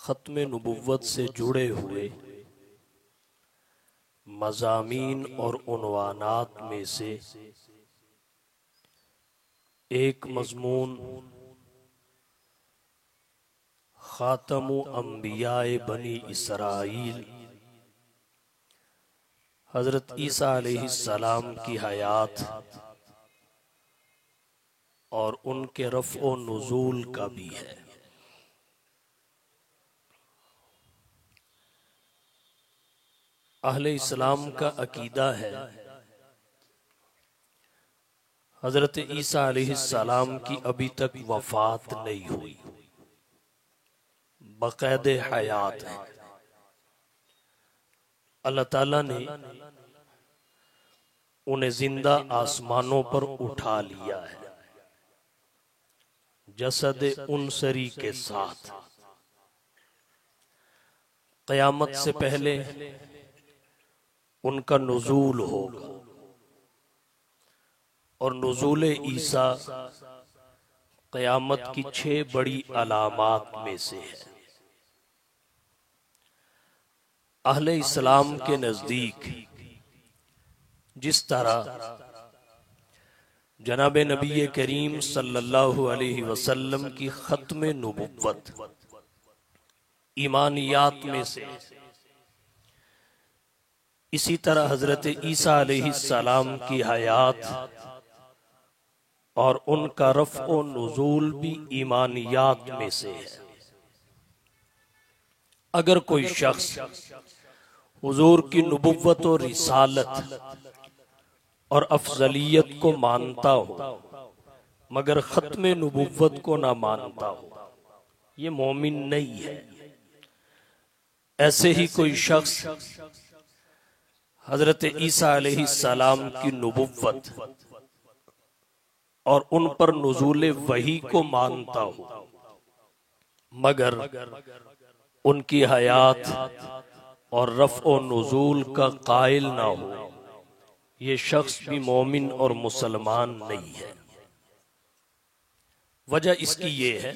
खत्म नबुव्वत से जुड़े हुए मज़ामीन और उन्वानात में से एक मज़मून ख़ातमु अंबियाए बनी इसराइल हज़रत ईसा अलैहिस्सलाम की हयात और उनके रफ़्ओ नुज़ूल का भी है। अहले इस्लाम का अकीदा है हज़रत ईसा अलैहिस्सलाम की अभी तक वफ़ात नहीं हुई, बक़ैदे हयात है। अल्लाह ताला ने उन्हें जिंदा आसमानों पर उठा लिया है जसद उनसरी के साथ। क़यामत से पहले उनका नुज़ूल होगा और नुज़ूल ईसा क़यामत की 6 बड़ी अलामात में से है। अहले इस्लाम के नज़दीक जिस तरह जनाब नबी करीम सल्लल्लाहु अलैहि वसल्लम की ख़त्म नबुव्वत ईमानियात में से, इसी तरह हज़रत ईसा अलैहिस्सलाम की हयात और उनका रफ़्ओ नुज़ूल भी ईमानियात में से है। अगर कोई शख्स हुजूर की नबुव्वत और रिसालत और अफजलियत को मानता हो मगर ख़त्म नबुव्वत को ना मानता हो, ये मोमिन नहीं है। ऐसे ही कोई शख्स हज़रत ईसा अलैहिस्सलाम की नबुव्वत और उन पर नुज़ूल वही को मानता हो मगर उनकी हयात और रफ़्ओ नुज़ूल का कायल ना हो, ये शख्स भी मोमिन और मुसलमान नहीं है। वजह इसकी ये है,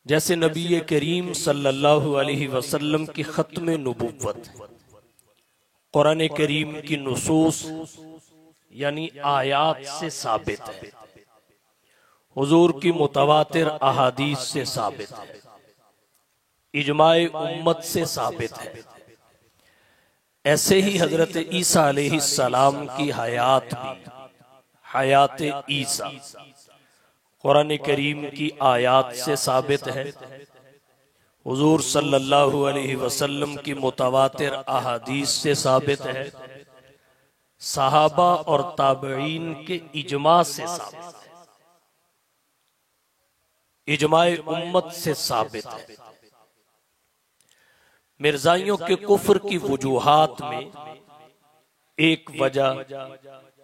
जैसे नबी करीम सल्लल्लाहु अलैहि वसल्लम की ख़त्म नबुव्वत कुरान करीम की नुसूस यानी आयात से साबित है, हुजूर की मुतवातिर अहादीस से साबित है, इजमाए उम्मत से साबित है। ऐसे ही हजरत ईसा अलैहिस्सलाम की हयात भी, हयात ईसा कुरान करीम की आयात से साबित है, हुजूर सल्लल्लाहु अलैहि वसल्लम की मुतवातिर अहादीस से साबित है, सहाबा और ताबईन के इजमा से साबित है, इजमाए उम्मत से साबित है। मिर्जाइयों के कुफ्र की वजूहात में एक वजह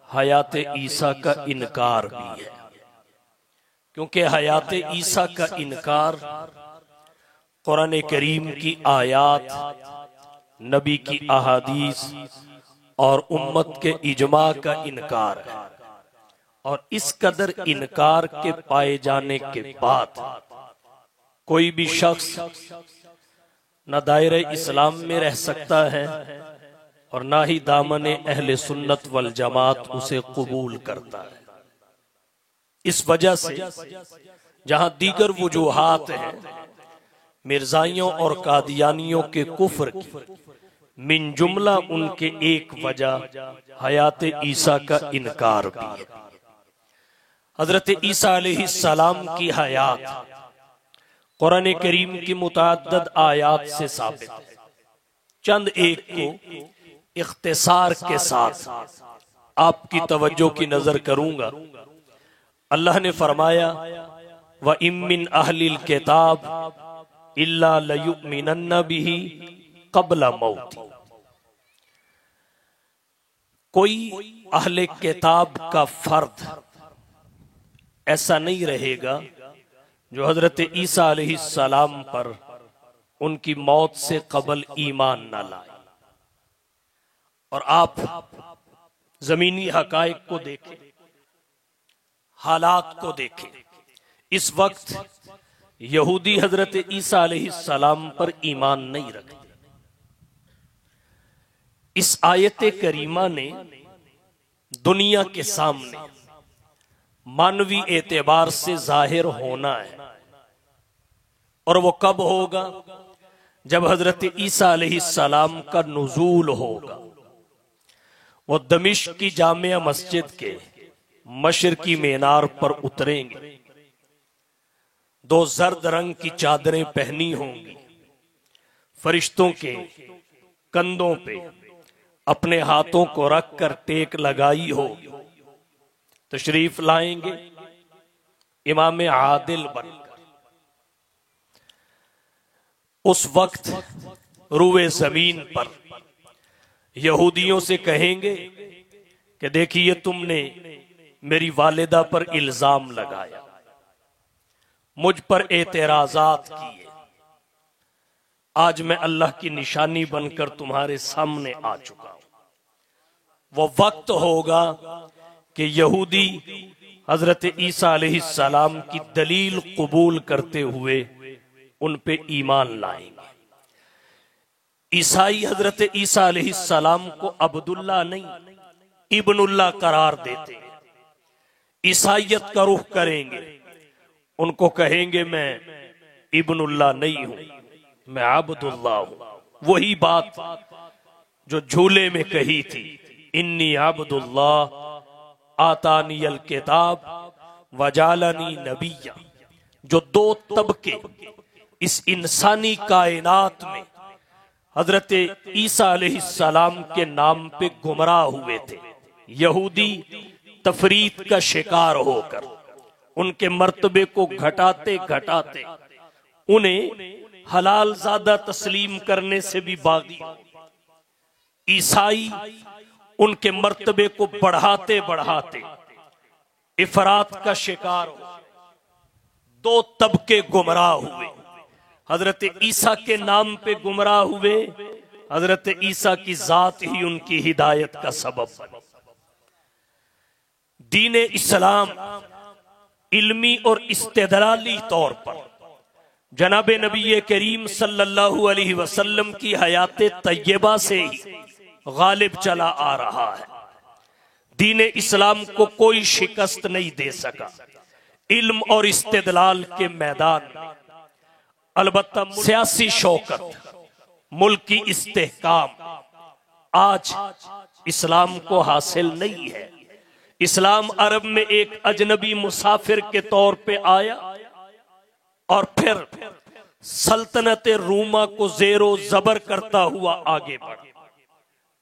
हयात ईसा का इनकार भी है, क्योंकि हयात ईसा का इनकार कुरान करीम की आयात, नबी की अहादीस और उम्मत के इजमा का इनकार है। और इस कदर इनकार के पाए जाने के बाद कोई भी शख्स न दायरे इस्लाम में रह सकता है और ना ही दामने अहले सुन्नत वल जमात उसे कबूल करता है। इस वजह से जहां दीगर वजूहात हैं मिर्जाइयों और कादियानियों के कुफ्र की, मिन जुमला उनके एक वजह हयात ईसा का इनकार भी है। हजरत ईसा अलैहिस्सलाम की हयात कुरान करीम की मुतअद्दिद आयात से साबित है। चंद एक को इख्तिसार के साथ आपकी तवज्जो की नजर करूंगा। अल्लाह ने फरमाया, व इम्मिन अहलिल किताब इल्ला लयुमिनन्न बिही क़ब्ल मौती। कोई अहले किताब का फर्द ऐसा नहीं रहेगा जो हजरत ईसा अलैहिस्सलाम पर उनकी मौत से कबल ईमान न लाए। और आप जमीनी हकायक को देखें, हालात को देखें। इस वक्त यहूदी हजरत ईसा अलैहिस्सलाम पर ईमान नहीं रखते। इस आयत करीमा ने दुनिया के सामने मानवी एतबार से जाहिर होना है, और वो कब होगा? जब हजरत ईसा अलैहिस्सलाम का नुज़ूल होगा। वो दमिश्क की जामिया मस्जिद के मशरकी मीनार पर उतरेंगे। दो जर्द रंग की चादरें पहनी होंगी, फरिश्तों के कंधों पे अपने हाथों को रखकर टेक लगाई होगी। तशरीफ लाएंगे इमाम आदिल बनकर। उस वक्त रूए जमीन पर यहूदियों से कहेंगे कि देखिए, तुमने मेरी वालिदा पर इल्जाम लगाया, मुझ पर एतराजात किए, आज मैं अल्लाह की निशानी बनकर तुम्हारे सामने आ चुका हूं। वो वक्त होगा कि यहूदी हजरत ईसा अलैहिस्सलाम की दलील कबूल करते हुए उन पे ईमान लाएंगे। ईसाई हजरत ईसा अलैहिस्सलाम को अब्दुल्ला नहीं, इब्नुल्लाह करार देते हैं। ईसाइयत का रुख करेंगे, उनको कहेंगे मैं इब्नुल्लाह नहीं हूं, मैं अब्दुल्लाह हूं। वही बात जो झूले में कही थी, इन्नी अब्दुल्लाह आतानियल किताब वजालनी नबिया। जो दो तबके इस इंसानी कायनात में हजरत ईसा अलैहिस्सलाम के नाम पे गुमराह हुए थे। यहूदी तफरीत का शिकार होकर उनके मर्तबे को घटाते घटाते उन्हें हलाल ज़्यादा तस्लीम करने से भी बागी, ईसाई उनके मर्तबे को बढ़ाते बढ़ाते इफरात का शिकार हो। दो तबके गुमराह हुए, हजरत ईसा के नाम पे गुमराह हुए, हजरत ईसा की जात ही उनकी हिदायत का सबब बनी। दीन इस्लाम इल्मी और इस्तेदलाली तौर पर जनाब नबी करीम सल्लल्लाहु अलैहि वसल्लम की हयात तय्यबा से ही गालिब चला आ रहा है। दीन इस्लाम को कोई शिकस्त नहीं दे सका इल्म और इस्तेदलाल के मैदान में। अलबत्ता सियासी शौकत, मुल्की इस्तेहकाम आज इस्लाम को हासिल नहीं है। इस्लाम अरब में एक अजनबी मुसाफिर के तौर पे आया और फिर सल्तनत रूमा को जेरो जबर करता हुआ आगे बढ़ा,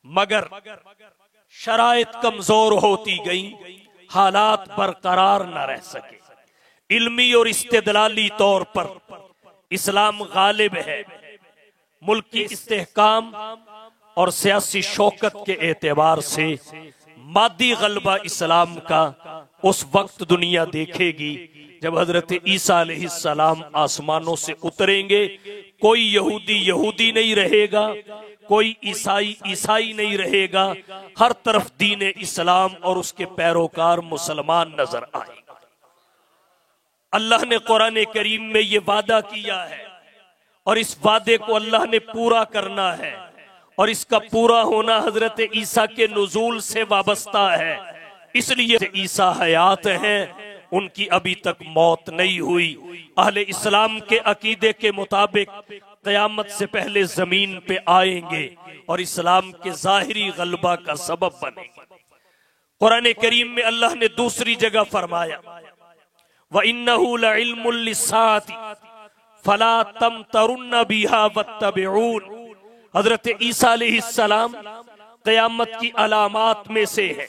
मगर शराइत कमजोर होती गई, हालात बरकरार न रह सके। इल्मी और इस्तेदलाली तौर पर इस्लाम गालिब है। मुल्की इस्तेहकाम और सियासी शौकत के एतबार से मादी गलबा इस्लाम का उस वक्त दुनिया देखेगी जब हजरत ईसा अलैहिस्सलाम आसमानों से उतरेंगे। कोई यहूदी यहूदी नहीं रहेगा, कोई ईसाई ईसाई नहीं रहेगा, हर तरफ दीन इस्लाम और उसके पैरोकार मुसलमान नजर आएंगे। अल्लाह ने कुरान करीम में ये वादा किया है और इस वादे को अल्लाह ने पूरा करना है, और इसका पूरा होना हजरत ईसा के नुज़ूल से वाबस्ता है। इसलिए ईसा हयात हैं, उनकी अभी तक मौत नहीं हुई। अहले इस्लाम के अकीदे के मुताबिक क़यामत से पहले जमीन पे आएंगे और इस्लाम के जाहिरी गलबा का सबब बनेंगे। कुरान करीम में अल्लाह ने दूसरी जगह फरमाया, व इन्नहु लइल्मुल लिस्साअति फला तमतरुन्न बिहा वत्तबिऊन। हजरत ईसा अलैहिस्सलाम क़यामत की अलामात में से है।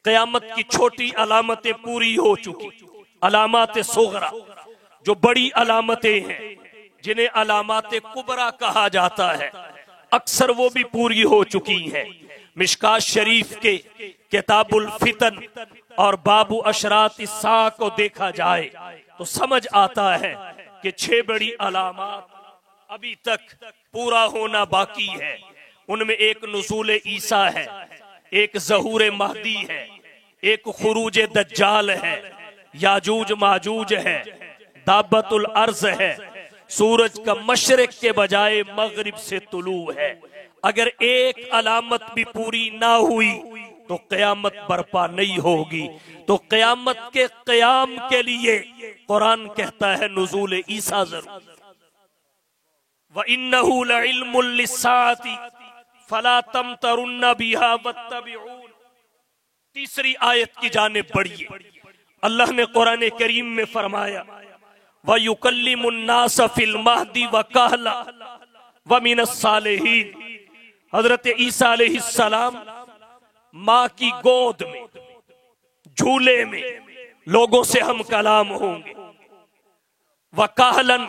क़यामत की छोटी अलामतें पूरी हो चुकी, अलामात सुगरा जो बड़ी अलामतें हैं, जिन्हें अलामात कुबरा कहा जाता है, अक्सर वो भी पूरी हो चुकी हैं। मिशकात शरीफ के किताबुल फितन और बाबू अशरात इस्सा को देखा जाए तो समझ आता है कि 6 बड़ी अलामात अभी तक पूरा होना बाकी है। उनमें एक नुज़ूल ईसा है, एक ज़हूर महदी है, एक खुरूज दज्जाल है, याजूज माजूज है, दाबतुल अर्ज है, सूरज का मशरिक के बजाय मगरिब से तुलू है। अगर एक अलामत भी पूरी ना हुई तो क़यामत बर्पा नहीं होगी। तो क़यामत के क़याम के लिए कुरान कहता है नुज़ूल ईसा जरूर। व इन्नहु लइल्मुल लिस्साअति फला तमतरुन्न बिहा वत्तबिऊन। तीसरी आयत की जानिब बढ़िए। अल्लाह ने कुरान करीम में फरमाया व युकल्लिमुन नास फिल महदी व कहला व मिनस सालिहीन। हजरत ईसा अलैहिस्सलाम माँ की गोद में झूले में लोगों से हम कलाम होंगे। व कहलन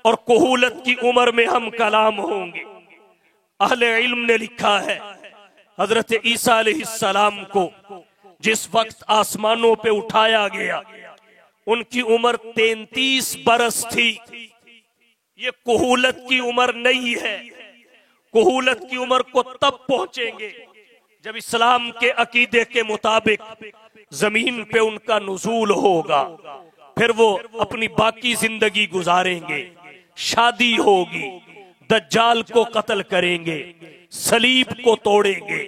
और कुहूलत की उम्र में हम कलाम होंगे। अहले इल्म ने लिखा है हजरत ईसा अलैहिस्सलाम को जिस वक्त आसमानों पे उठाया गया उनकी उम्र 33 बरस थी। ये कुहूलत की उम्र नहीं है। कुहूलत की उम्र को तब पहुंचेंगे जब इस्लाम के अकीदे के मुताबिक जमीन पे उनका नुज़ूल होगा। फिर वो अपनी बाकी जिंदगी गुजारेंगे, शादी होगी, दज्जाल को कत्ल करेंगे, सलीब को तोड़ेंगे,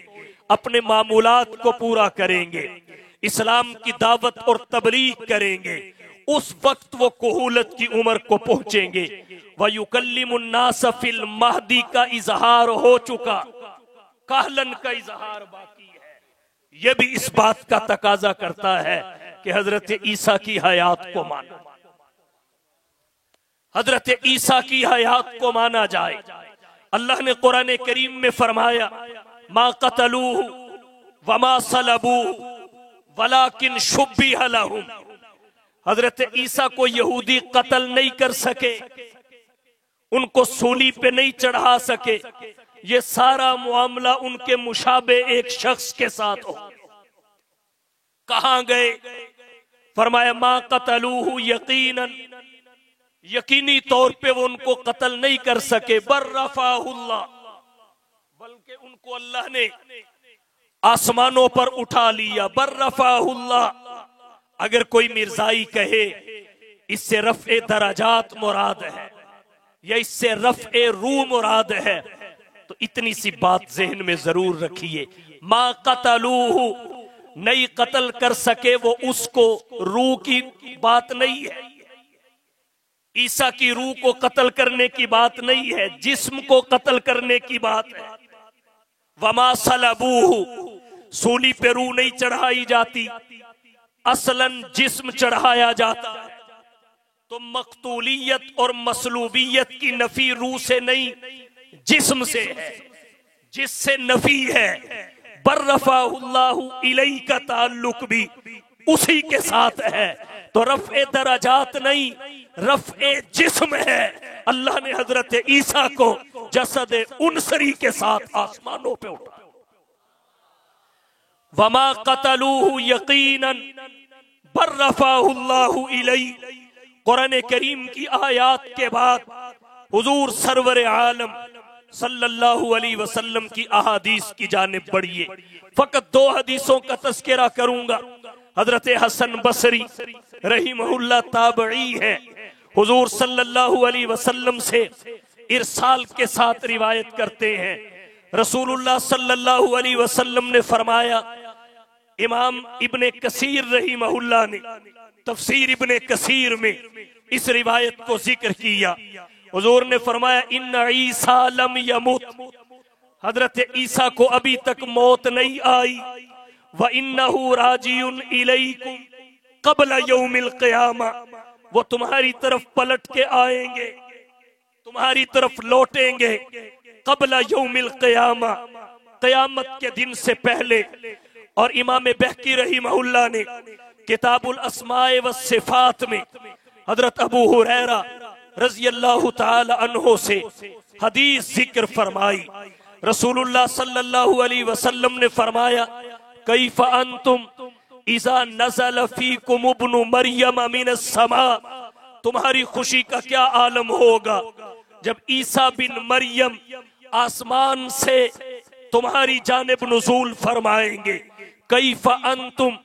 अपने मामूलात को पूरा करेंगे, इस्लाम की दावत और तबलीग करेंगे। उस वक्त वो कुहूलत की उम्र को पहुंचेंगे। व युकल्लिमुन नास फिल महदी का इजहार हो चुका, कहलन का इजहार बाकी है। यह भी इस बात का तकाजा करता है कि हजरत ईसा की हयात को माना, हजरत ईसा की हयात को माना जाए। अल्लाह ने कुरान करीम में फरमाया मा कतलूहु वमा सलबूहु वलाकिन शुब्बिह लहुम। हजरत ईसा को यहूदी कत्ल नहीं कर सके, उनको सूली पे नहीं चढ़ा सके। ये सारा मामला उनके मुशाबे एक शख्स के साथ हो। कहां गए? फरमाया मा कतलूहु यकीनन, यकीनी तौर पे वो उनको कत्ल नहीं कर सके। बर्रफाहुल्लाह, बल्कि उनको अल्लाह ने आसमानों पर उठा लिया। बर्रफाहुल्लाह। अगर कोई मिर्जाई कहे इससे रफ़े दराजात मुराद है या इससे रफ़े रूह मुराद है तो इतनी सी बात ज़हन में जरूर रखिए, मा कतलूहु, नहीं कत्ल कर सके वो उसको, रूह की बात नहीं है। ईसा की रूह को कत्ल करने की बात नहीं है, जिस्म को कत्ल करने की बात है। वमा सलबूहु, सूली पे रूह नहीं चढ़ाई जाती, असलन जिस्म चढ़ाया जाता है। तो मकतूलियत और मसलूबियत की नफी रूह से नहीं जिस्म से है, जिससे नफी है। बर्रफाहुल्लाहु इलैहि का ताल्लुक भी उसी के साथ है। तो रफ़े दराजात नहीं, रफ़े जिस्म है। अल्लाह ने हजरत ईसा को जसद उनसरी के साथ आसमानों पे उठाया। वमा कतलूहु यकीनन बर्रफाहुल्लाहु इलैहि। कुरान करीम की आयात के बाद हुजूर सरवर आलम सल्लल्लाहु अलैहि वसल्लम की अहादीस की जानिब बढ़िए। फकत 2 हदीसों का तज़किरा करूंगा। हजरत हसन बसरी रहीमहुल्लाह ताबई है, हुजूर सल्लल्लाहु अलैहि वसल्लम से इरसाल के साथ रिवायत करते हैं। रसूलुल्लाह सल्लल्लाहु अलैहि वसल्लम ने फरमाया, इमाम इब्ने कसीर रहीमहुल्लाह ने तफसीर इब्ने कसीर में इस रिवायत को जिक्र किया। हुजूर ने फरमाया इन्ना ईसा लम यमुत, हजरत ईसा को अभी तक मौत नहीं आई। व इन्नहु राजिउन इलैकुम क़ब्ल यौमिल क़ियामा, वो तुम्हारी तरफ पलट के आएंगे, तुम्हारी तरफ लौटेंगे। क़ब्ल यौमिल क़ियामा, क़यामत के दिन से पहले। और इमाम बहकी रहीमहुल्लाह ने किताबुल अस्माए व सिफात में हजरत अबू हुरैरा रज़ियल्लाहु ताला अन्हो से हदीस जिक्र फरमाई। रसूलुल्लाह सल्लल्लाहु अलैहि वसल्लम ने फरमाया, कैफ अंतुम इज़ा नज़ल फीकुम इब्नु मरियम मिनस समा, तुम्हारी खुशी का क्या आलम होगा जब ईसा बिन मरियम आसमान से तुम्हारी जानिब नुज़ूल फरमाएंगे। कैफ अंतुम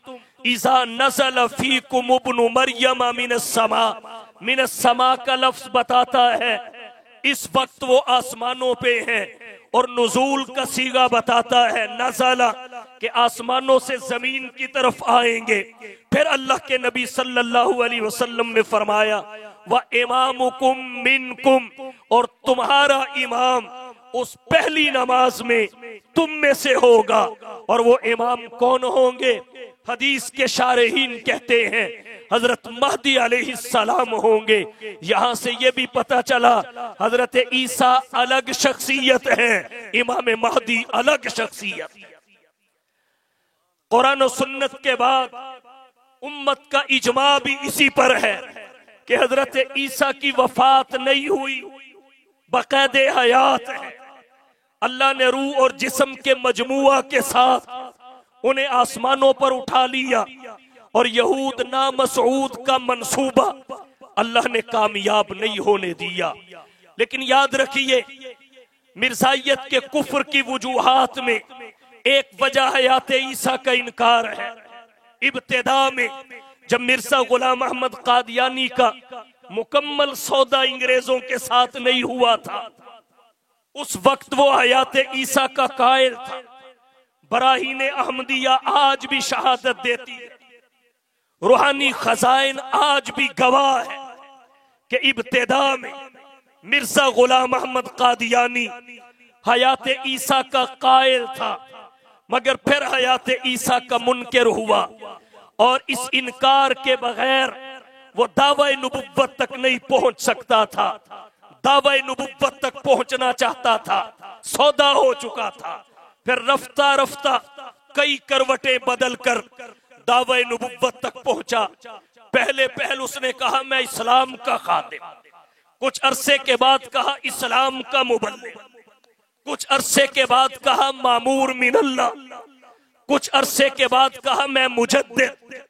इज़ा नज़ल फीकुम इब्नु मरियम मिनस समा, मिनस समा का लफ्ज बताता है, इस वक्त वो आसमानों पे हैं, और नुजूल का सीगा बताता है नज़ला, कि आसमानों से जमीन की तरफ आएंगे। फिर अल्लाह के नबी सल्लल्लाहु अलैहि वसल्लम ने फरमाया, व इमामुकुम मिनकुम, और तुम्हारा इमाम उस पहली नमाज में तुम में से होगा। और वो इमाम कौन होंगे? हदीस के शारहीन कहते हैं हजरत महदी अलैहिस्सलाम होंगे। यहां से ये भी पता चला हजरत ईसा अलग शख्सियत है, इमाम महदी अलग शख्सियत। कुरान और सुन्नत के बाद उम्मत का इजमा भी इसी पर है कि हजरत ईसा की वफात नहीं हुई, बकायदे हयात है। अल्लाह ने रूह और जिस्म के मजमुआ के साथ उन्हें आसमानों पर उठा लिया, और यहूद ना मसूद का मंसूबा अल्लाह ने कामयाब नहीं होने दिया। लेकिन याद रखिए, मिर्जाइयत के कुफ्र की वजूहात में एक वजह हयात ईसा का इनकार है। इब्तिदा में जब मिर्जा गुलाम अहमद कादियानी का मुकम्मल सौदा अंग्रेजों के साथ नहीं हुआ था, उस वक्त वो हयात ईसा का कायल था। बराहीन अहमदिया आज भी शहादत देती है, रूहानी खजाइन आज भी गवाह है कि इब्तिदा में मिर्जा गुलाम अहमद कादियानी हयात ईसा का कायल था, मगर फिर हयात ईसा का मुनकर हुआ, और इस इनकार के बगैर वो दावा नबुव्वत तक नहीं पहुंच सकता था। दावा नबुव्वत तक पहुंचना चाहता था, सौदा हो चुका था। फिर रफ्ता रफ्ता कई करवटें बदल कर दावा नबुव्वत तक पहुंचा। पहले उसने कहा मैं इस्लाम का खादिम, कुछ अरसे के बाद कहा इस्लाम का मुबल्लिग, कुछ अरसे के बाद कहा मामूर मिनल्लाह, कुछ अरसे के बाद कहा मैं मुजद्दिद।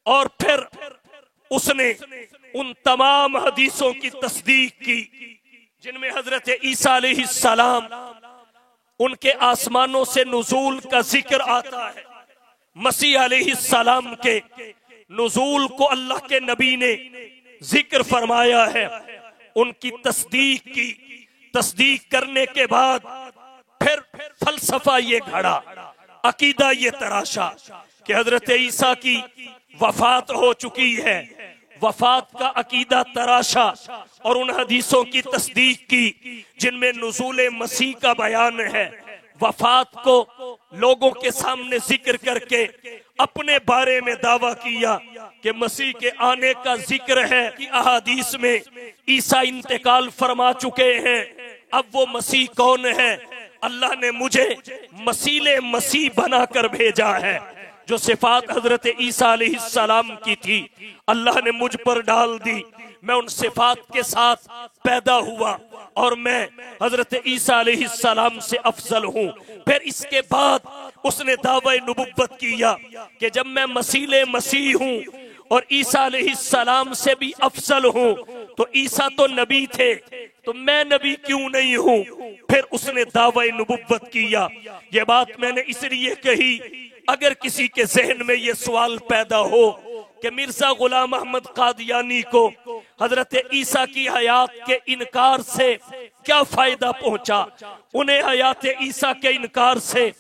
और फिर उसने उन तमाम हदीसों की तस्दीक की जिनमें हजरत ईसा अलैहिस्सलाम उनके आसमानों से नुजूल का जिक्र आता है। मसीह अलैहिस्सलाम के नुजूल को अल्लाह के नबी ने जिक्र फरमाया है, उनकी तस्दीक की। तस्दीक करने के बाद फिर फलसफा ये घड़ा, अकीदा ये तराशा कि हजरत ईसा की वफात हो चुकी है। वफात का अकीदा तराशा और उन हदीसों की तस्दीक की जिनमें नुज़ूल मसीह का बयान है। वफात को लोगों के सामने जिक्र करके अपने बारे में दावा किया कि मसीह के आने का जिक्र है कि अहादीस में ईसा इंतकाल फरमा चुके हैं। अब वो मसीह कौन है? अल्लाह ने मुझे मसीह बनाकर भेजा है। जो सिफात हजरत ईसा अलैहिस्सलाम की थी अल्लाह ने मुझ पर डाल दी। मैं उन सिफात के साथ पैदा हुआ और मैं हजरत ईसा अलैहिस्सलाम से अफजल हूँ। फिर इसके बाद उसने दावा नबुव्वत किया कि जब मैं मसीह हूँ और ईसा अलैहिस्सलाम से भी अफजल हूँ तो ईसा तो नबी थे तो मैं नबी क्यों नहीं हूँ। फिर उसने दावा नबुव्वत किया। ये बात मैंने इसलिए कही अगर किसी के जहन में ये सवाल पैदा हो कि मिर्जा गुलाम अहमद कादियानी को हजरत ईसा की हयात के इनकार से क्या फायदा पहुंचा, उन्हें हयात ईसा के इनकार से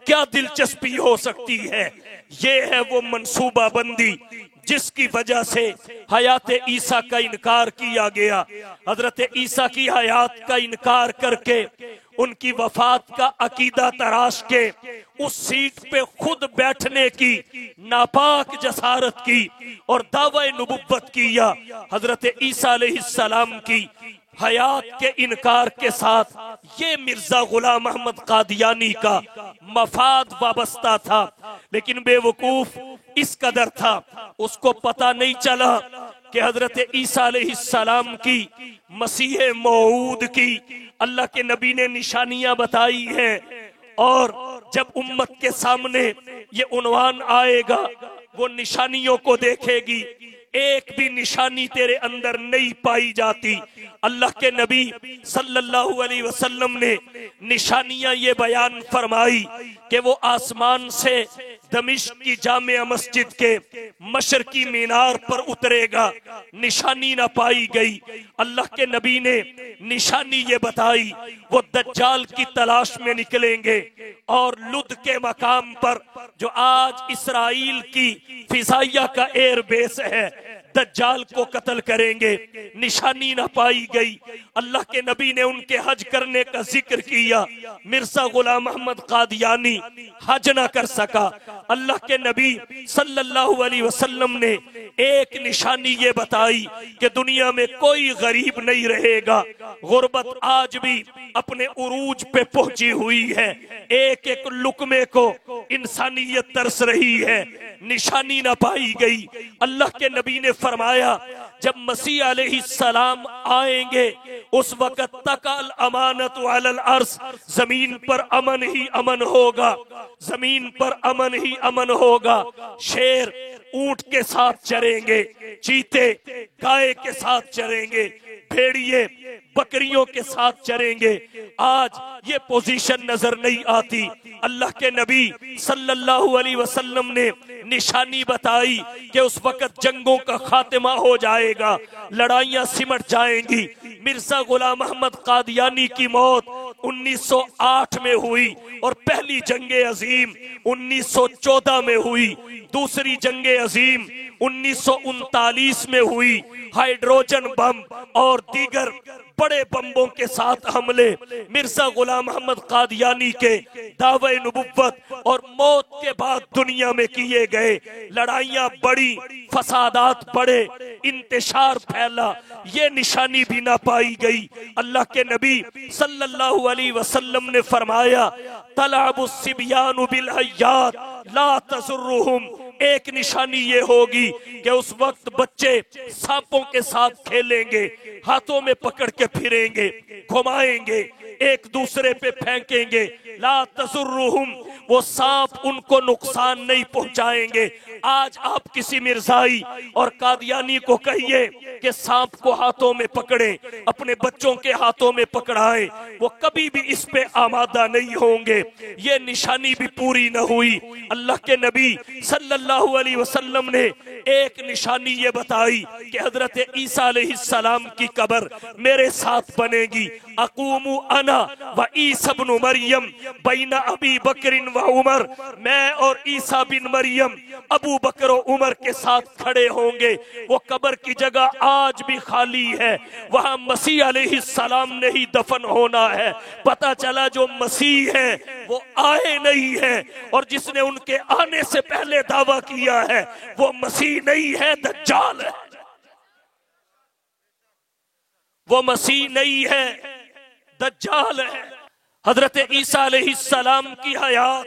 क्या दिलचस्पी हो सकती है, ये है वो मंसूबा बंदी जिसकी वजह से हयात ईसा का इनकार किया गया। हजरत ईसा की हयात का इनकार करके उनकी वफात का अकीदा तराश के उस सीट पे खुद बैठने की नापाक जसारत की और दावा नबुव्वत किया। हजरत ईसा अलैहिस्सलाम की हयात के इनकार के साथ ये मिर्जा गुलाम अहमद कादियानी का मफाद वाबस्ता था। लेकिन बेवकूफ इस कदर था उसको पता नहीं चला कि हजरत ईसा अलैहिस्सलाम की मसीह मौऊद की अल्लाह के नबी ने निशानियां बताई हैं और जब उम्मत के सामने ये उन्वान आएगा वो निशानियों को देखेगी। एक भी निशानी तेरे अंदर नहीं पाई जाती। अल्लाह के नबी सल्लल्लाहु अलैहि वसल्लम ने निशानियां ये बयान फरमाई कि वो आसमान से दमिश्क की जामिया मस्जिद के मशरकी मीनार पर उतरेगा, निशानी ना पाई गई। अल्लाह के नबी ने निशानी ये बताई, वो दज्जाल की तलाश में निकलेंगे और लुद के मकाम पर जो आज इसराइल की फिजाइया का एयर बेस है, दज्जाल को कत्ल करेंगे। निशानी ना पाई गई। अल्लाह के नबी ने उनके हज करने का जिक्र किया, मिर्जा गुलाम अहमद कादियानी हज ना कर सका। अल्लाह के नबी सल्लल्लाहु अलैहि वसल्लम ने एक निशानी ये बताई कि दुनिया में कोई गरीब नहीं रहेगा। गुर्बत आज भी अपने उरूज पे पहुंची हुई है, एक एक लुकमे को इंसानियत तरस रही है। निशानी ना पाई गई। अल्लाह के नबी ने फरमाया, जब मसीह अलैहिस्सलाम आएंगे उस वक़्त तक अल अमानत अलल अर्श, जमीन पर अमन ही अमन होगा, जमीन पर अमन ही अमन होगा। शेर ऊंट के साथ चरेंगे, चीते गाय के साथ चरेंगे, भेड़िए बकरियों के साथ चरेंगे। आज ये पोजीशन नजर नहीं आती। अल्लाह के नबी सल्लल्लाहु अलैहि वसल्लम ने निशानी बताई कि उस वक़्त जंगों का खात्मा हो जाएगा, लड़ाइयां सिमट जाएंगी। मिर्जा गुलाम अहमद कादियानी की मौत 1908 में हुई और पहली जंगे अजीम 1914 में हुई। दूसरी जंगे अजीम 1939 में हुई। हाइड्रोजन बम और दीगर बड़े बम्बों के साथ हमले मिर्जा गुलाम अहमद कादियानी के दावे नबुव्वत और मौत के बाद दुनिया में किए गए। लड़ाइयां बढ़ी, फसादात बढ़े, इंतशार फैला, ये निशानी भी ना पाई गई। अल्लाह के नबी सल्लल्लाहु अलैहि वसल्लम ने फरमाया, तलाबुस सिबियानु बिल हय्यात ला तजुर्रुहुम। एक निशानी ये होगी कि उस वक्त बच्चे सांपों के साथ खेलेंगे, हाथों में पकड़ के फिरेंगे, घुमाएंगे, एक दूसरे पे फेंकेंगे। ला तजुर्रुहुम, वो सांप उनको नुकसान नहीं पहुंचाएंगे। आज आप किसी मिर्जाई और कादियानी को कहिए कि सांप को हाथों में पकड़े, अपने बच्चों के हाथों में पकड़ाए, वो कभी भी इस पे आमादा नहीं होंगे। ये निशानी भी पूरी न हुई। अल्लाह के नबी सल्लल्लाहु अलैहि वसल्लम ने एक निशानी ये बताई कि हजरत ईसा अलैहिस्सलाम की कब्र मेरे साथ बनेगी। अकूमु अना व ईसा इब्न मरियम बैना अबी बकरिन व उमर, मैं और ईसा बिन मरियम अबू बकर और उमर के साथ खड़े होंगे। वो कब्र की जगह आज भी खाली है, वहां मसीह अलैहिस्सलाम ने ही दफन होना है। पता चला जो मसीह है वो आए नहीं है, और जिसने उनके आने से पहले दावा किया है वो मसीह नहीं है, दज्जाल है। वो मसीह नहीं है, दज्जाल है। हजरत ईसा अलैहिस्सलाम की हयात,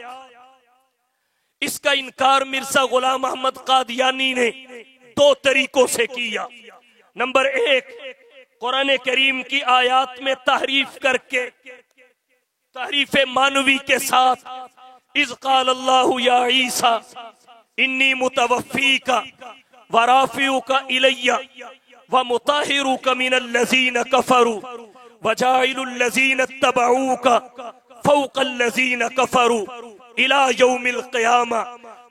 इसका इनकार मिर्जा गुलाम अहमद कादियानी ने दो तरीकों से किया। नंबर एक, कुरान करीम की आयत में तहरीफ करके, तहरीफ मानवी के साथ, इज़ क़ाल अल्लाहु या ईसा इन्नी मुतवफ़्फ़ीका व राफ़िउका इलय्या व मुताहिरुका मिनल लज़ीना कफ़रू व जाइलुल लज़ीना इत्तबऊका फ़ौक़ल लज़ीना कफ़रू इला यौमिल क़ियामा।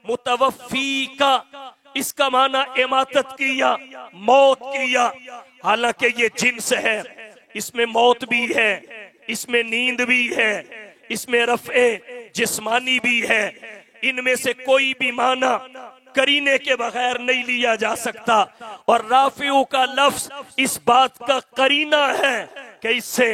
मुतवफ़्फ़ीका, इसका माना इमातत किया, मौत किया। हालांकि ये जिन्स है, इसमें मौत भी है, इसमें नींद भी है, इसमें रफ़े जिस्मानी भी है। इनमें से कोई भी माना करीने के बगैर नहीं लिया जा सकता। और राफिउ का लफ्ज इस बात का करीना है कि इससे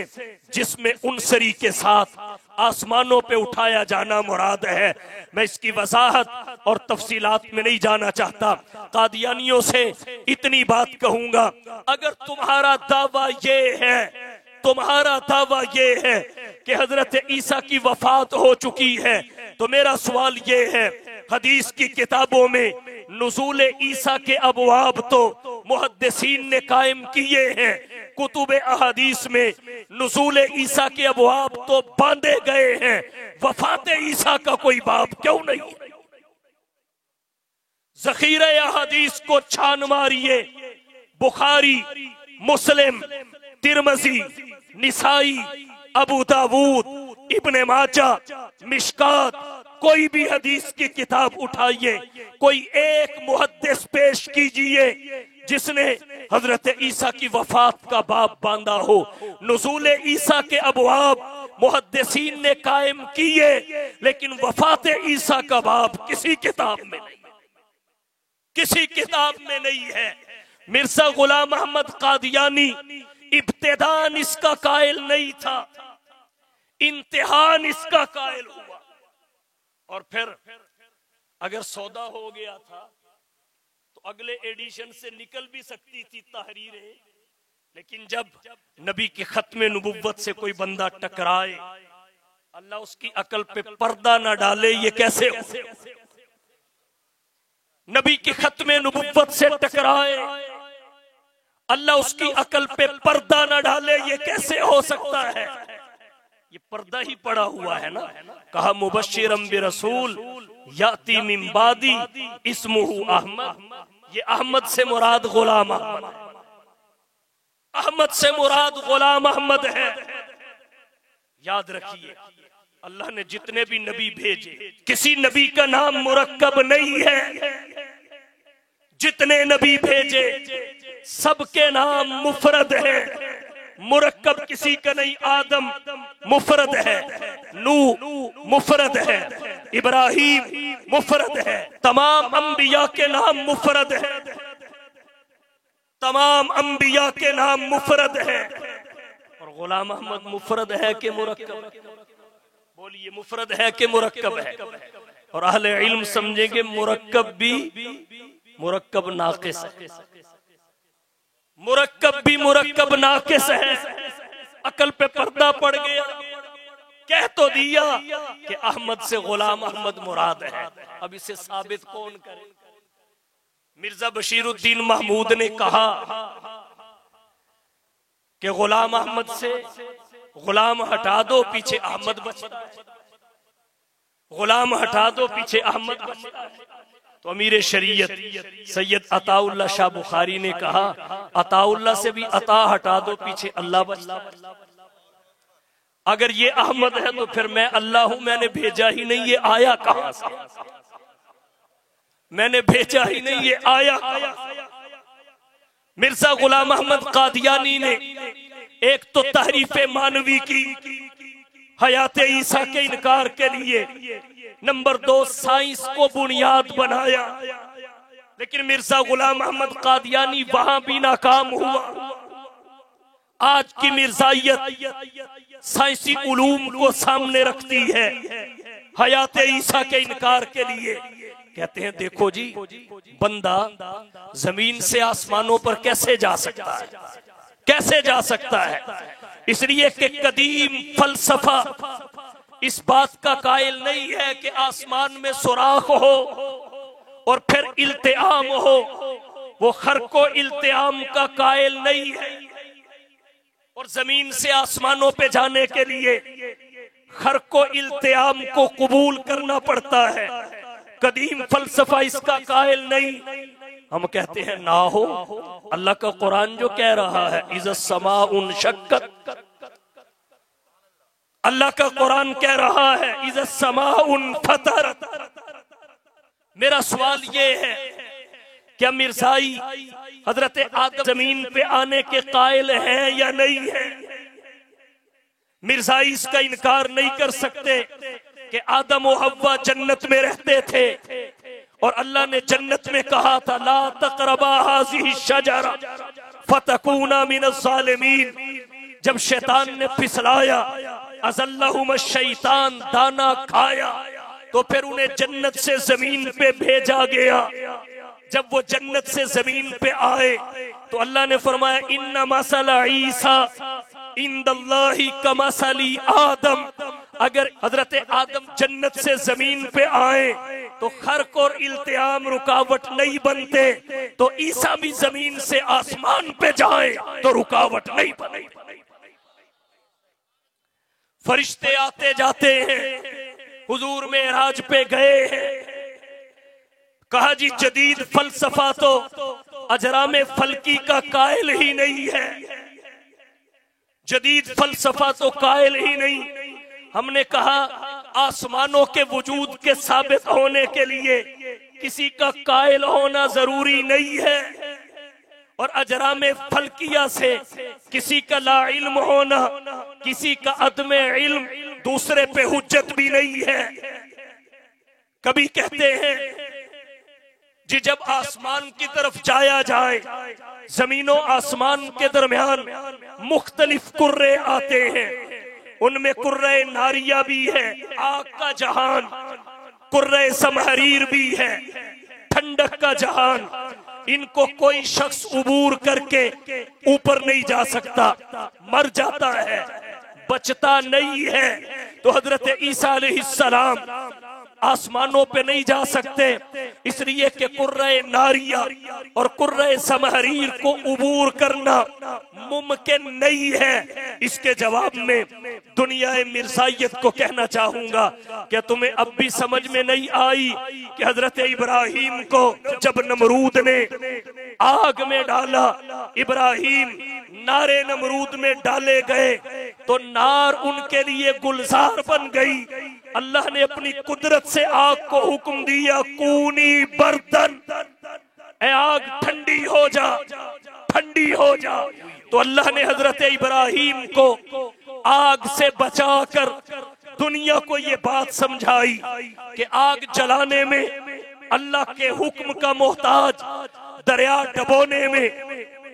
जिसमें उनसरी के साथ आसमानों पे उठाया जाना मुराद है। मैं इसकी वजाहत और तफसीलात में नहीं जाना चाहता। कादियानियों से इतनी बात कहूंगा, अगर तुम्हारा दावा ये है, तुम्हारा दावा ये है कि हजरत ईसा की वफात हो चुकी है, तो मेरा सवाल ये है, हदीस की किताबों में नुज़ूल ईसा के अबवाब तो मुहद्दिसीन ने कायम किए हैं, कुतुबे अहादीस में नुज़ूल ईसा के अबवाब तो बांधे गए हैं, वफात ईसा का कोई बाब क्यों नहीं? जखीरे हदीस को छान मारिए, बुखारी, मुस्लिम, तिरमजी, निसाई, अबू दाऊद, इब्ने माजा, मिशकात, कोई भी हदीस की किताब उठाइए, कोई एक मुहद्दिस पेश कीजिए जिसने हजरत ईसा की वफात का बाब बांधा हो। नुज़ूल ईसा के अबवाब मुहद्दिसीन ने कायम किए, लेकिन वफात ईसा का बाब किसी किताब में नहीं, किसी किताब में नहीं है। मिर्जा गुलाम अहमद कादियानी इब्तिदान इसका कायल नहीं था, इम्तिहान इसका कायल हुआ। और फिर अगर सौदा हो गया था तो अगले एडिशन से निकल भी सकती थी तहरीरें, लेकिन जब नबी के खत्मे नबुव्वत से कोई बंदा टकराए, अल्लाह उसकी अकल पे पर्दा ना डाले, ये कैसे हो? नबी के खत्मे नबुव्वत से टकराए, अल्लाह उसकी अकल पे पर्दा ना डाले, ये कैसे हो सकता है? ये पर्दा ही पड़ा हुआ है ना। कहा मुबश्शिरम बिरसूल याती मिन बादी इस्मुहु अहमद, ये अहमद से मुराद गुलाम अहमद है, अहमद से मुराद गुलाम अहमद है। याद रखिए, अल्लाह ने जितने भी नबी भेजे, किसी नबी का नाम मुरक्कब नहीं है। जितने नबी भेजे सबके नाम मुफरद है, मुरक्कब किसी का नहीं। आदम मुफरद है, नू मुफरद है, इब्राहिम मुफरद है, तमाम अंबिया के नाम मुफरद है, तमाम अंबिया के नाम मुफरद है। और गुलाम अहमद मुफरद है कि मुरक्कब? बोलिए, मुफरद है कि मुरक्कब है? और अहले इल्म समझेंगे मुरक्कब भी मुरक्कब नाकिस है, मुरक्कब भी मुरक्कब नाकिस है। अकल पे पर्दा पड़ गया, कह तो दिया कि अहमद से गुलाम अहमद मुराद है, अब इसे साबित कौन करे? मिर्जा बशीरुद्दीन महमूद ने कहा कि गुलाम अहमद से गुलाम हटा दो, पीछे अहमद बचता है, गुलाम हटा दो, पीछे अहमद बचता है। तो अमीर शरीयत सैयद अताउल्लाह शाह बुखारी ने कहा, अताउल्लाह से भी अता हटा दो, पीछे अल्लाह बचता है। अगर ये अहमद है तो फिर मैं अल्लाह हूं, मैंने भेजा ही नहीं, ये आया कहां से? मैंने भेजा ही नहीं, ये आया कहां से? मिर्जा गुलाम अहमद कादियानी ने एक तो तहरीफ मानवी की हयात ईसा के इनकार के लिए, नंबर 2 साइंस को बुनियाद बनाया, लेकिन मिर्जा गुलाम अहमद कादियानी वहां भी नाकाम हुआ। आज की मिर्जाइयत साइंसी उलूम को सामने रखती है हयात ईसा के इनकार के लिए। कहते हैं देखो जी, बंदा जमीन से आसमानों पर कैसे जा सकता है, कैसे जा सकता है? इसलिए कि कदीम फलसफा इस बात का कायल नहीं है कि आसमान में सुराख हो और फिर इल्तिआम हो, वो खरको इल्तिआम का कायल नहीं है। और जमीन से आसमानों पे जाने के लिए खरको इल्तिआम को कबूल करना पड़ता है। कदीम फलसफा इसका कायल नहीं। हम कहते हैं ना हो, अल्लाह का कुरान जो कह रहा है इज़्ज़ समाउन शक्कत, अल्लाह का कुरान कह रहा है इज़्ज़ समाउन फतरत। मेरा सवाल ये है, क्या मिर्जाई हजरत आदम जमीन पे आने के कायल हैं या नहीं है? मिर्जाई इसका इनकार नहीं कर सकते कि आदम और हव्वा जन्नत में रहते थे और अल्लाह ने जन्नत में कहा था ला तक़रबा हाज़िही शजरा फतकूना मिनज़ ज़ालिमीन। जब शैतान ने फिसलाया, अज़ल्लहुम शैतान, दाना खाया, तो फिर उन्हें जन्नत से जमीन पे भेजा गया। जब वो जन्नत से जमीन पे आए तो अल्लाह ने फरमाया इन्ना मसला ईसा इंदल्लाहि कमसली आदम। अगर हजरत आदम जन्नत से जमीन पे आए तो खर्क और इल्तिआम रुकावट नहीं बनते, तो ईसा भी जमीन से आसमान पे जाए तो रुकावट नहीं बने। फरिश्ते आते जाते हैं, हुजूर मेराज पे गए हैं, कहा जी जदीद फलसफा तो अजराम फलकी का कायल ही नहीं है, जदीद फलसफा तो कायल ही नहीं। हमने कहा आसमानों के वजूद के साबित होने के लिए किसी का कायल होना जरूरी नहीं है, और अजराम फलकिया से किसी का ला इल्म होना, किसी का अदम इल्म दूसरे पे हुज्जत भी नहीं है। कभी कहते हैं जी जब आसमान की तरफ जाया जाए, जमीनों आसमान के दरमियान मुख्तलिफ कुर्रे आते हैं, उनमें कुर्रे नारिया भी है, आग का जहान, कुर्रे समहरीर भी है, ठंडक का जहान। इनको कोई शख्स उबूर करके ऊपर नहीं जा सकता, मर जाता है, बचता नहीं है। तो हजरत ईसा अलैहिस्सलाम आसमानों पे नहीं जा सकते, इसलिए कि कुर्रे नारिया और कुर्रे समहरीर को उबूर करना मुमकिन नहीं है। इसके जवाब में दुनिया मिर्जायत को कहना चाहूंगा कि तुम्हें अब भी समझ में नहीं आई कि हजरत इब्राहिम को जब नमरूद ने आग में डाला, इब्राहिम नारे नमरूद में डाले गए तो नार उनके लिए गुलजार बन गई। अल्लाह ने अपनी कुदरत से आग को हुक्म दिया, कूनी बर्दन, ए आग ठंडी हो जा, ठंडी हो जा। तो अल्लाह ने हजरत इब्राहिम को आग से बचाकर दुनिया को ये बात समझाई कि आग जलाने में अल्लाह के हुक्म का मोहताज, दरिया डबोने में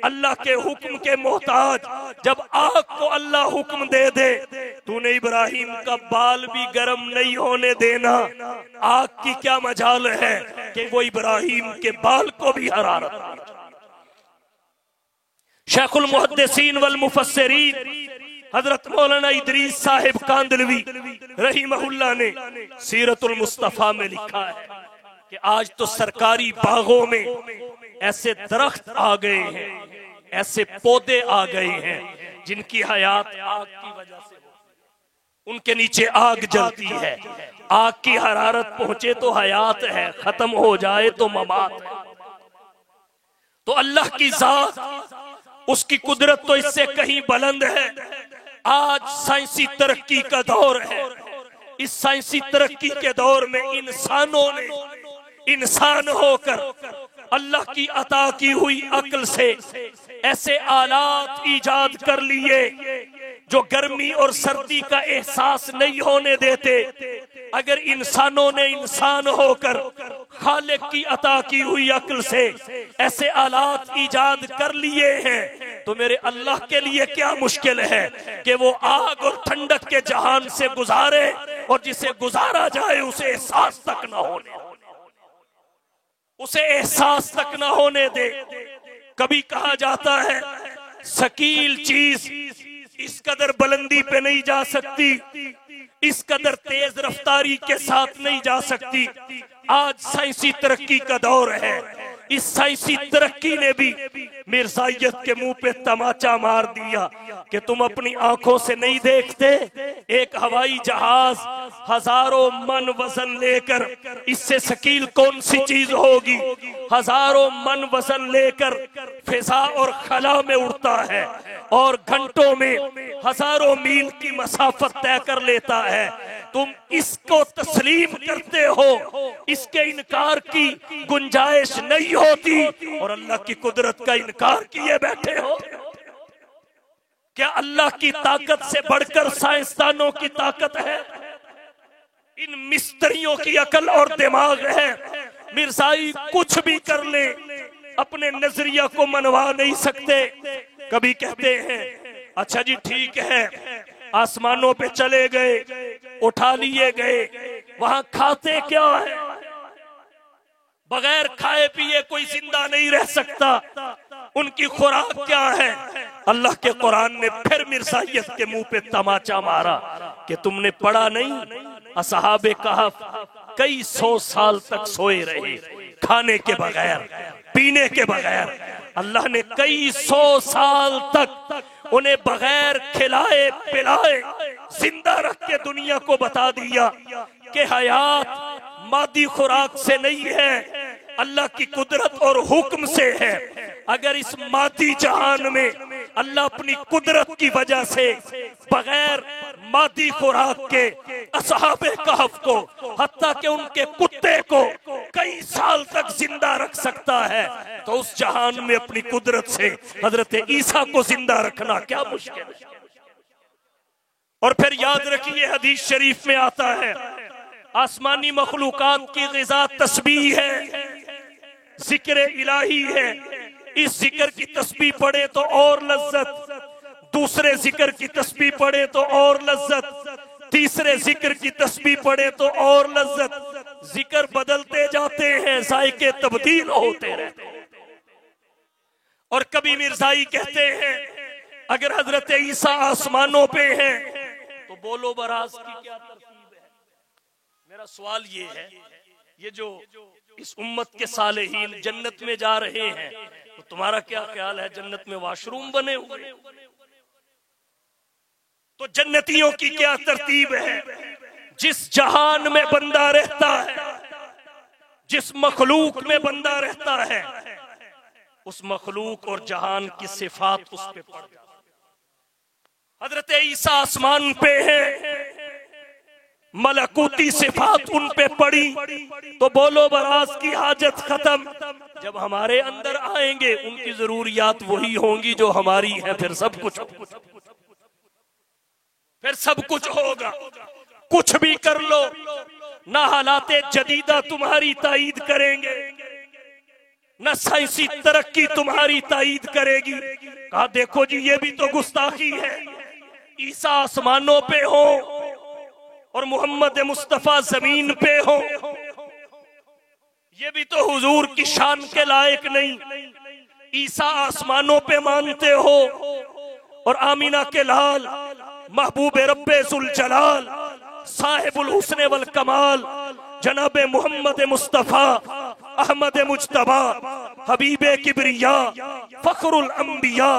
अल्लाह के हुक्म के मोहताज। जब आग को अल्लाह हुक्म दे दे, तूने इब्राहिम का बाल भी गर्म नहीं होने देना, आग की क्या मजाल है कि वो इब्राहिम के बाल को भी हरारत। शेखुल मुहद्दिसीन वल मुफस्सिरीन हजरत मौलाना इदरीस साहिब कांदलवी रहीमहुल्लाह ने सीरतुल मुस्तफा में लिखा है कि आज तो सरकारी बागों में ऐसे दरख्त आ गए हैं, ऐसे पौधे आ गए हैं जिनकी हयात आग की वजह से, उनके नीचे आग जलती है, आग की हरारत पहुंचे तो हयात है, खत्म हो जाए तो ममात है। तो अल्लाह की जात, उसकी कुदरत तो इससे कहीं बुलंद है। आज साइंसी तरक्की का दौर है, इस साइंसी तरक्की के दौर में इंसानों ने इंसान होकर अल्लाह की अता की हुई अक्ल से ऐसे आलात इजाद कर लिए जो गर्मी और सर्दी का एहसास नहीं होने देते। अगर इंसानों ने इंसान होकर खालिक की अता की हुई अक्ल से ऐसे आलात इजाद कर लिए हैं, तो मेरे अल्लाह के लिए क्या मुश्किल है कि वो आग और ठंडक के जहान से गुजारे, और जिसे गुजारा जाए उसे एहसास तक न होने, उसे एहसास तक न होने दे। कभी कहा जाता है शकील चीज इस कदर बुलंदी पे नहीं जा सकती, इस कदर तेज रफ्तारी के साथ नहीं जा सकती। आज साइंसी तरक्की का दौर है, इस साइंसी तरक्की ने भी मिर्जायत के मुंह पे तमाचा मार दिया कि तुम अपनी आंखों से नहीं देखते, एक हवाई जहाज हजारों मन वजन लेकर, इससे शकील कौन सी चीज होगी, हजारों मन वजन लेकर फिजा और खला में उड़ता है और घंटों में हजारों मील की मसाफत तय कर लेता है। तुम इसको तस्लीम करते हो, इसके इनकार की गुंजाइश नहीं होती, और अल्लाह की कुदरत का इनकार किए बैठे हो। क्या अल्लाह की ताकत से बढ़कर साइंसदानों की ताकत है? इन मिस्त्रियों की अकल और दिमाग है, मिर्जाई कुछ भी कर ले, अपने नजरिया को मनवा नहीं सकते। कभी कहते हैं अच्छा जी ठीक है, आसमानों पे चले गए, उठा लिए गए, वहां खाते क्या है? बगैर खाए पिए कोई जिंदा नहीं रह सकता, उनकी खुराक क्या है? अल्लाह के कुरान ने फिर मिर्जायत के मुंह पे तमाचा मारा कि तुमने पढ़ा नहीं, असहाबे कहफ कई 100 साल तक सोए रहे, खाने के बगैर, पीने के बगैर। अल्लाह ने कई 100 साल तक उन्हें बगैर खिलाए पिलाए जिंदा रख के दुनिया को बता दिया कि हयात मादी खुराक से नहीं है, अल्लाह की कुदरत और हुक्म से है। अगर इस मादी जहान में अल्लाह अपनी कुदरत की वजह से बगैर मादी खुराक के असहाबे कहफ को, हत्ता के उनके कुत्ते को कई साल तक जिंदा रख सकता है, तो उस जहान में अपनी कुदरत से हजरत ईसा को जिंदा रखना क्या मुश्किल है। और फिर याद रखिए, हदीस शरीफ में आता है, आसमानी मखलूकात की ग़िज़ा तस्बीह है, जिक्र इलाही है। इस जिक्र की तस्बीह पढ़े तो और लज्जत, दूसरे जिक्र की तस्बीह पढ़े तो और लज्जत, तीसरे जिक्र की तस्बीह पढ़े तो और लज्जत। जिक्र बदलते जाते हैं, जायके तब्दील होते रहते हैं। और कभी मिर्जाई कहते हैं, अगर हजरत ईसा आसमानों पे हैं तो बोलो बराज की क्या तरतीब है। मेरा सवाल ये है, ये जो इस उम्मत के सालेहीन जन्नत में जा रहे हैं, तो तुम्हारा क्या ख्याल है, जन्नत में वॉशरूम बने हुए? तो जन्नतियों की क्या तरतीब है? जिस जहान में बंदा रहता है, जिस मखलूक में बंदा रहता है, उस मखलूक और जहान की सिफात उस पे पड़ जाती है। हजरत ईसा आसमान पे है, मलकूती सिफात उन पे पड़ी, तो बोलो बराज की हाजत खत्म। जब हमारे अंदर आएंगे, उनकी जरूरियात वही होंगी जो हमारी है, फिर सब कुछ होगा। कुछ भी कर लो, ना हालाते जदीदा तुम्हारी ताईद करेंगे, न साइंसी तरक्की तुम्हारी ताईद करेगी। कहा देखो जी, ये भी तो गुस्ताखी है, ईसा आसमानों पे हो और मोहम्मद मुस्तफा जमीन पे हो, ये भी तो हुजूर की शान के लायक नहीं। ईसा आसमानों पे मानते हो और आमीना के लाल महबूब रब्बे जुल जलाल साहिबुल हुस्न वल कमाल जनाब मोहम्मद मुस्तफा अहमद मुज्तबा हबीबे किबरिया फखरुल अंबिया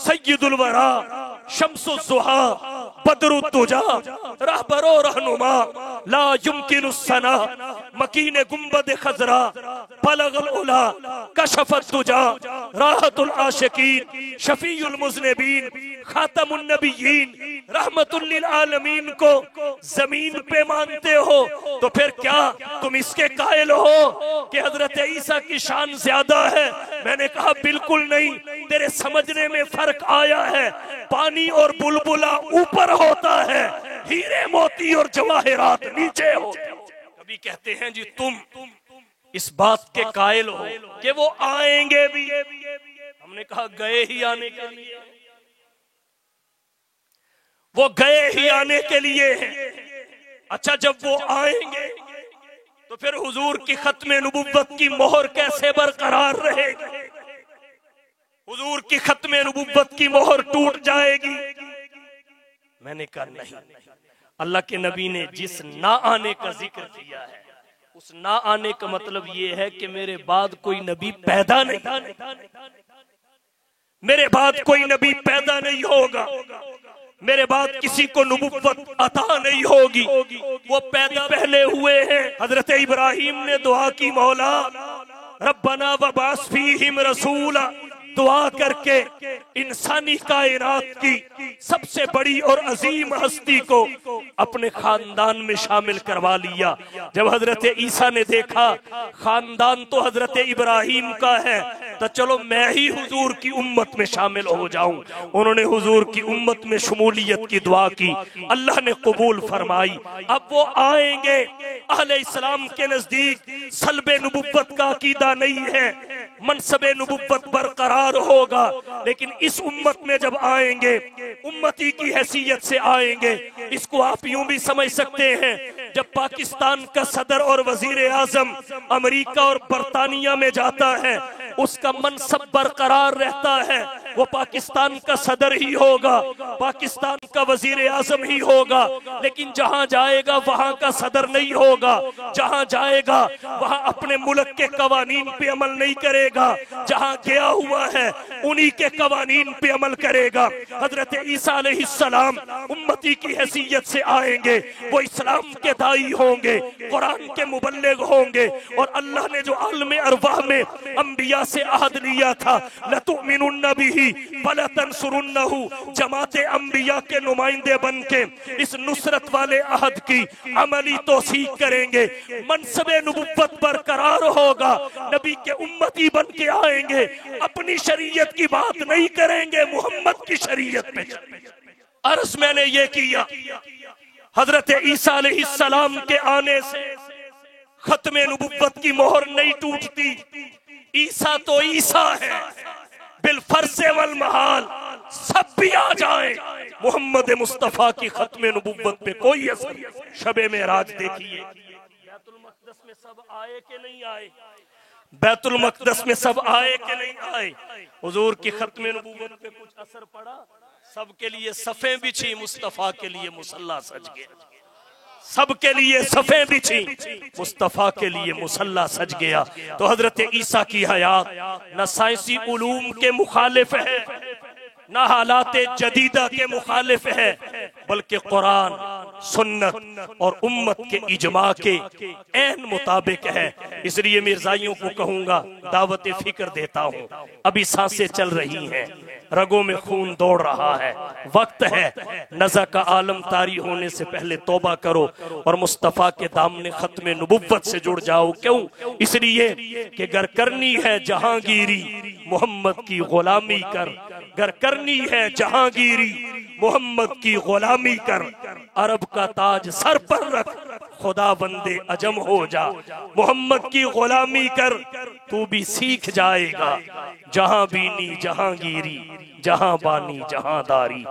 सय्यदुल वरा शम्सुज़्ज़ुहा बदरुद्दुजा रहबरो रहनुमा ला युमकिनुस्सना मकीन गुंबद खजरा बलगल उला कशफत दुजा राहतुल आशिकीन शफीउल मुज़निबीन खातमुन नबिय्यीन रहमतुल लिल आलमीन को जमीन पे मानते हो, तो फिर क्या तुम इसके कायल हो कि हजरत ईसा की शान ज्यादा है? मैंने कहा बिल्कुल नहीं, तेरे समझने में फर्क आया है। पानी और बुलबुला ऊपर होता है, हीरे मोती और जवाहिरात नीचे होते हैं। कभी कहते हैं जी तुम इस बात के कायल हो कि वो आएंगे भी, हमने कहा गए ही आने के लिए, वो गए ही आने के लिए हैं। अच्छा, जब वो आएंगे तो फिर हुजूर की खत्म नबुव्वत की मोहर कैसे बरकरार रहेगी? हुजूर की खत्म नबुव्वत की मोहर टूट जाएगी। मैंने कहा नहीं, अल्लाह के नबी ने जिस ना आने का जिक्र किया है, उस ना आने का मतलब ये है कि मेरे बाद कोई नबी पैदा नहीं, मेरे बाद कोई नबी पैदा नहीं होगा, मेरे बाद किसी को नबुव्वत अता नहीं होगी। वो पैदा पहले हुए हैं। हजरत इब्राहिम ने दुआ की, मौला रब्बना वबास फीहिम रसूला, दुआ करके इंसानी कायनात की सबसे बड़ी और अजीम हस्ती को अपने खानदान में शामिल करवा लिया। जब हजरत ईसा ने देखा खानदान तो हजरत इब्राहिम का है, तो चलो मैं ही हुजूर की उम्मत में शामिल हो जाऊं। उन्होंने हुजूर की उम्मत में शमूलियत की दुआ की, अल्लाह ने कबूल फरमाई। अब वो आएंगे, अहले इस्लाम के नजदीक सल्बे नबुव्वत का अकीदा नहीं है, मनसबे नबुव्वत बरकरार होगा, लेकिन इस उम्मत में जब आएंगे, उम्मती की हैसियत से आएंगे। इसको आप यूं भी समझ सकते हैं, जब पाकिस्तान का सदर और वजीर आजम अमेरिका और बरतानिया में जाता है, उसका मनसब बरकरार रहता है, वो पाकिस्तान का सदर ही होगा, पाकिस्तान का वजीर आजम ही होगा, लेकिन जहां जाएगा वहां का सदर नहीं होगा। जहां जाएगा वहां अपने मुल्क के कवानीन पे अमल नहीं करेगा, जहां गया हुआ है उन्हीं के कवानीन पे अमल करेगा। हजरत ईसा अलैहिस्सलाम उम्मती की हैसियत से आएंगे, वो इस्लाम के दाई होंगे, कुरान के मुबल्लिग होंगे, और अल्लाह ने जो आलम अरवाह में अंबिया से अहद लिया था, लतुमिनुन्न बिही वलतंसुरुन्नहु, जमात अंबिया के नुमाइंदे बन के इस नुसरत वाले अहद की अमली तौसीक करेंगे। मनसबे नबुव्वत बरकरार होगा, नबी के उम्मती बन के आएंगे, अपनी शरीयत की बात नहीं करेंगे, मोहम्मद की शरीयत पे। अर्ज मैंने ये किया, हजरत ईसा अलैहिस्सलाम के आने से खत्मे नबुव्वत की मोहर नहीं टूटती। ईसा तो ईसा है, बिलफर्से वल महाल, सब भी आ जाए, मोहम्मद मुस्तफा की खत्मे नबुव्वत पे कोई असर नहीं। शबे मेराज देखिए, बैतुल मक़दस में सब आए कि नहीं आए? बैतुल मक़दस में सब आए कि नहीं आए? हुजूर की खत्मे नबुव्वत पे कुछ असर पड़ा? सबके लिए सफ़े बिछी, मुस्तफा के लिए मुसल्ला सज गया। सबके लिए सफ़े बिछी, मुस्तफा के लिए मुसल्ला सज गया। तो हजरत ईसा की हयात न साइंसी उलूम के मुखालिफ है, न हालात जदीदा के मुखालिफ है, बल्कि कुरान, सुन्नत और उम्मत के इजमा के ऐन मुताबिक है। इसलिए मिर्जाइयों को कहूंगा, दावत फिक्र देता हूँ, अभी सांसें चल रही हैं, रगों में खून दौड़ रहा है, वक्त है नज़ा का आलम तारी होने से पहले तौबा करो और मुस्तफ़ा के दामने खत्मे नबुव्वत से जुड़ जाओ। क्यों? इसलिए कि गर करनी है जहांगीरी, मोहम्मद की गुलामी कर। गर करनी है जहांगीरी, मोहम्मद की गुलामी कर। अरब का ताज सर पर रख, खुदा बंदे अजम हो जा। मोहम्मद की गुलामी कर, तू भी सीख जाएगा। जहां बीनी जहांगीरी, जहां बानी जहांदारी।